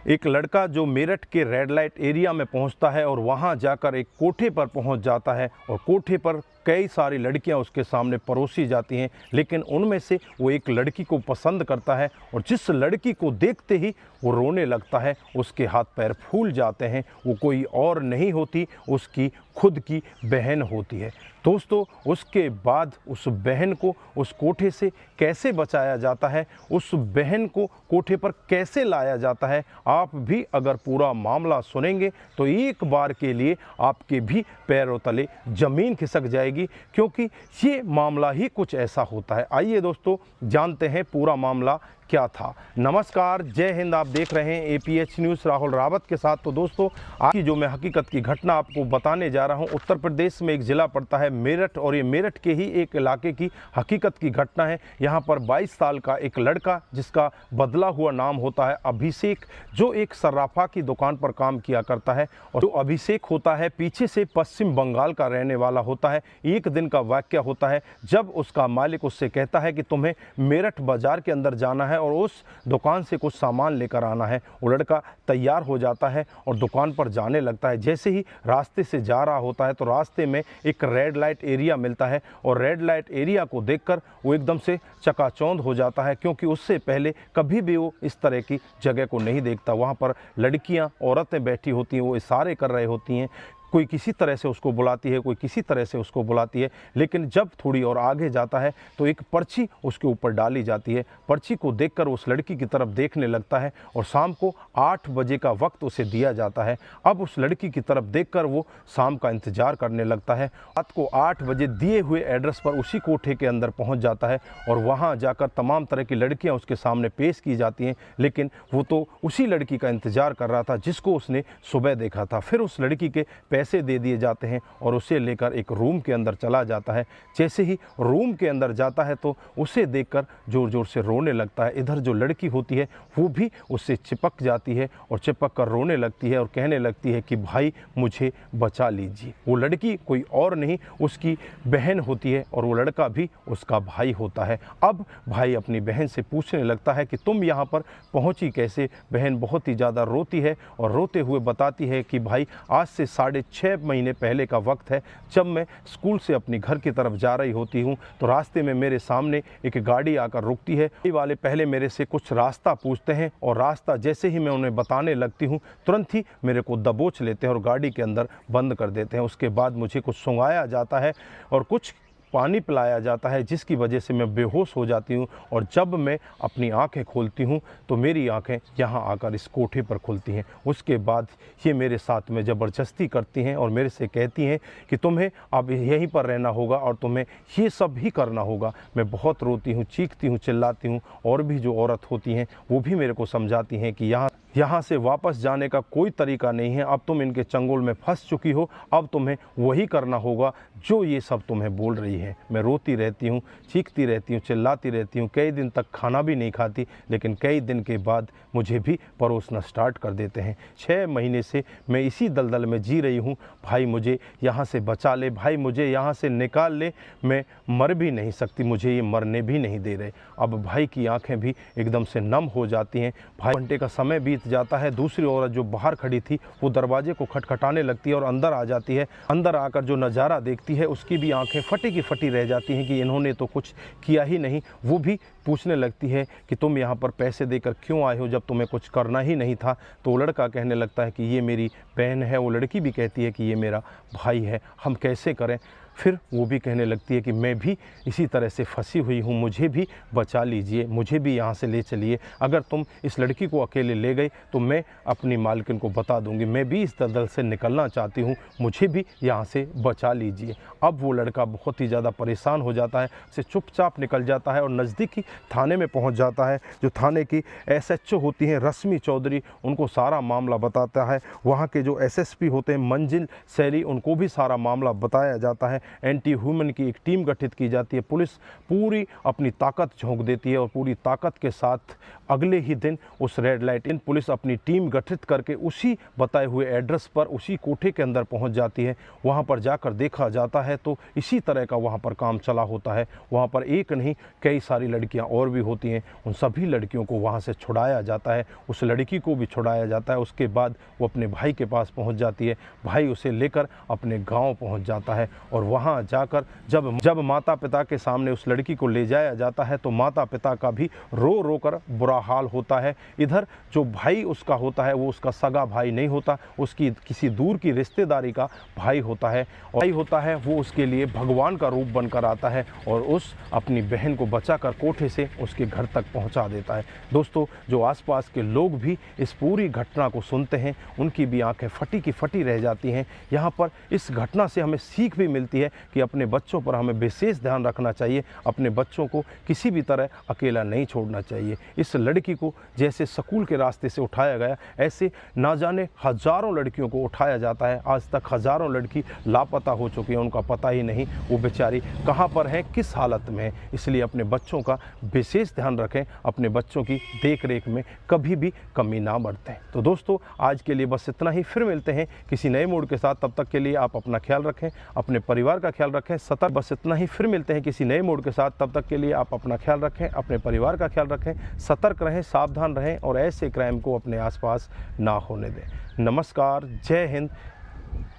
एक लड़का जो मेरठ के रेड लाइट एरिया में पहुंचता है और वहां जाकर एक कोठे पर पहुंच जाता है और कोठे पर कई सारी लड़कियां उसके सामने परोसी जाती हैं, लेकिन उनमें से वो एक लड़की को पसंद करता है और जिस लड़की को देखते ही वो रोने लगता है, उसके हाथ पैर फूल जाते हैं। वो कोई और नहीं होती, उसकी खुद की बहन होती है। दोस्तों, उसके बाद उस बहन को उस कोठे से कैसे बचाया जाता है, उस बहन को कोठे पर कैसे लाया जाता है, आप भी अगर पूरा मामला सुनेंगे तो एक बार के लिए आपके भी पैरों तले ज़मीन खिसक जाएगी, क्योंकि ये मामला ही कुछ ऐसा होता है। आइए दोस्तों, जानते हैं पूरा मामला क्या था। नमस्कार, जय हिंद। आप देख रहे हैं APH न्यूज़ राहुल रावत के साथ। तो दोस्तों, आज की जो मैं हकीकत की घटना आपको बताने जा रहा हूं, उत्तर प्रदेश में एक ज़िला पड़ता है मेरठ, और ये मेरठ के ही एक इलाके की हकीकत की घटना है। यहां पर 22 साल का एक लड़का, जिसका बदला हुआ नाम होता है अभिषेक, जो एक सर्राफा की दुकान पर काम किया करता है। और जो अभिषेक होता है पीछे से पश्चिम बंगाल का रहने वाला होता है। एक दिन का वाक़या होता है जब उसका मालिक उससे कहता है कि तुम्हें मेरठ बाज़ार के अंदर जाना है और उस दुकान से कुछ सामान लेकर आना है। वो लड़का तैयार हो जाता है और दुकान पर जाने लगता है। जैसे ही रास्ते से जा रहा होता है तो रास्ते में एक रेड लाइट एरिया मिलता है और रेड लाइट एरिया को देखकर वो एकदम से चकाचौंध हो जाता है, क्योंकि उससे पहले कभी भी वो इस तरह की जगह को नहीं देखता। वहाँ पर लड़कियाँ, औरतें बैठी होती हैं, वो इशारे कर रही होती हैं, कोई किसी तरह से उसको बुलाती है, कोई किसी तरह से उसको बुलाती है। लेकिन जब थोड़ी और आगे जाता है तो एक पर्ची उसके ऊपर डाली जाती है। पर्ची को देखकर उस लड़की की तरफ देखने लगता है और शाम को 8 बजे का वक्त उसे दिया जाता है। अब उस लड़की की तरफ देखकर वो शाम का इंतज़ार करने लगता है। रात को 8 बजे दिए हुए एड्रेस पर उसी कोठे के अंदर पहुंच जाता है और वहां जाकर तमाम तरह की लड़कियां उसके सामने पेश की जाती हैं। लेकिन वो तो उसी लड़की का इंतज़ार कर रहा था जिसको उसने सुबह देखा था। फिर उस लड़की के पैसे दे दिए जाते हैं और उसे लेकर एक रूम के अंदर चला जाता है। जैसे ही रूम के अंदर जाता है तो उसे देखकर ज़ोर ज़ोर से रोने लगता है। इधर जो लड़की होती है वो भी उससे चिपक जाती है और चिपक कर रोने लगती है और कहने लगती है कि भाई मुझे बचा लीजिए। वो लड़की कोई और नहीं, उसकी बहन होती है और वो लड़का भी उसका भाई होता है। अब भाई अपनी बहन से पूछने लगता है कि तुम यहाँ पर पहुँची कैसे। बहन बहुत ही ज़्यादा रोती है और रोते हुए बताती है कि भाई आज से 6.5 महीने पहले का वक्त है, जब मैं स्कूल से अपनी घर की तरफ जा रही होती हूँ तो रास्ते में मेरे सामने एक गाड़ी आकर रुकती है। गाड़ी वाले पहले मेरे से कुछ रास्ता पूछते हैं और रास्ता जैसे ही मैं उन्हें बताने लगती हूँ तुरंत ही मेरे को दबोच लेते हैं और गाड़ी के अंदर बंद कर देते हैं। उसके बाद मुझे कुछ सुंघाया जाता है और कुछ पानी पिलाया जाता है, जिसकी वजह से मैं बेहोश हो जाती हूँ। और जब मैं अपनी आंखें खोलती हूँ तो मेरी आंखें यहाँ आकर इस कोठे पर खुलती हैं। उसके बाद ये मेरे साथ में ज़बरदस्ती करती हैं और मेरे से कहती हैं कि तुम्हें अब यहीं पर रहना होगा और तुम्हें ये सब ही करना होगा। मैं बहुत रोती हूँ, चीखती हूँ, चिल्लाती हूँ। और भी जो औरत होती हैं वो भी मेरे को समझाती हैं कि यहाँ से वापस जाने का कोई तरीका नहीं है। अब तुम इनके चंगुल में फंस चुकी हो, अब तुम्हें वही करना होगा जो ये सब तुम्हें बोल रही है। मैं रोती रहती हूँ, चीखती रहती हूँ, चिल्लाती रहती हूँ। कई दिन तक खाना भी नहीं खाती, लेकिन कई दिन के बाद मुझे भी परोसना स्टार्ट कर देते हैं। 6 महीने से मैं इसी दलदल में जी रही हूँ। भाई मुझे यहाँ से बचा ले, भाई मुझे यहाँ से निकाल ले। मैं मर भी नहीं सकती, मुझे ये मरने भी नहीं दे रहे। अब भाई की आँखें भी एकदम से नम हो जाती हैं। भाई घंटे का समय बीत जाता है। दूसरी औरत जो बाहर खड़ी थी वो दरवाजे को खटखटाने लगती है और अंदर आ जाती है। अंदर आकर जो नज़ारा देखती है उसकी भी आंखें फटी की फटी रह जाती हैं कि इन्होंने तो कुछ किया ही नहीं। वो भी पूछने लगती है कि तुम यहाँ पर पैसे देकर क्यों आए हो जब तुम्हें कुछ करना ही नहीं था। तो वो लड़का कहने लगता है कि ये मेरी बहन है। वो लड़की भी कहती है कि ये मेरा भाई है, हम कैसे करें। फिर वो भी कहने लगती है कि मैं भी इसी तरह से फंसी हुई हूँ, मुझे भी बचा लीजिए, मुझे भी यहाँ से ले चलिए। अगर तुम इस लड़की को अकेले ले गए तो मैं अपनी मालकिन को बता दूँगी। मैं भी इस दलदल से निकलना चाहती हूँ, मुझे भी यहाँ से बचा लीजिए। अब वो लड़का बहुत ही ज़्यादा परेशान हो जाता है, से चुपचाप निकल जाता है और नज़दीकी थाने में पहुँच जाता है। जो थाने की SHO होती हैं रश्मि चौधरी, उनको सारा मामला बताता है। वहाँ के जो SSP होते हैं मंजिल सैली, उनको भी सारा मामला बताया जाता है। एंटी ह्यूमन की एक टीम गठित की जाती है। पुलिस पूरी अपनी ताकत झोंक देती है और पूरी ताकत के साथ अगले ही दिन उस रेड लाइट इन पुलिस अपनी टीम गठित करके उसी बताए हुए एड्रेस पर उसी कोठे के अंदर पहुंच जाती है। वहां पर जाकर देखा जाता है तो इसी तरह का वहां पर काम चला होता है। वहां पर एक नहीं कई सारी लड़कियां और भी होती हैं। उन सभी लड़कियों को वहां से छुड़ाया जाता है, उस लड़की को भी छुड़ाया जाता है। उसके बाद वो अपने भाई के पास पहुंच जाती है। भाई उसे लेकर अपने गांव पहुंच जाता है और वहां जाकर जब माता पिता के सामने उस लड़की को ले जाया जाता है तो माता पिता का भी रो रो कर बुरा हाल होता है। इधर जो भाई उसका होता है वो उसका सगा भाई नहीं होता, उसकी किसी दूर की रिश्तेदारी का भाई होता है। और भाई होता है वो उसके लिए भगवान का रूप बनकर आता है और उस अपनी बहन को बचाकर कोठे से उसके घर तक पहुंचा देता है। दोस्तों, जो आसपास के लोग भी इस पूरी घटना को सुनते हैं उनकी भी आंखें फटी की फटी रह जाती हैं। यहाँ पर इस घटना से हमें सीख भी मिलती है कि अपने बच्चों पर हमें विशेष ध्यान रखना चाहिए, अपने बच्चों को किसी भी तरह अकेला नहीं छोड़ना चाहिए। इस लड़की को जैसे स्कूल के रास्ते से उठाया गया, ऐसे ना जाने हजारों लड़कियों को उठाया जाता है। आज तक हजारों लड़की लापता हो चुकी हैं, उनका पता ही नहीं वो बेचारी कहाँ पर हैं, किस हालत में है। इसलिए अपने बच्चों का विशेष ध्यान रखें, अपने बच्चों की देख रेख में कभी भी कमी ना बरतें। तो दोस्तों, आज के लिए बस इतना ही। फिर मिलते हैं किसी नए मूड के साथ। तब तक के लिए आप अपना ख्याल रखें, अपने परिवार का ख्याल रखें, सतर्क। बस इतना ही। फिर मिलते हैं किसी नए मूड के साथ। तब तक के लिए आप अपना ख्याल रखें, अपने परिवार का ख्याल रखें, सतर्क रहें, सावधान रहें और ऐसे क्राइम को अपने आसपास ना होने दें। नमस्कार, जय हिंद,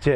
जय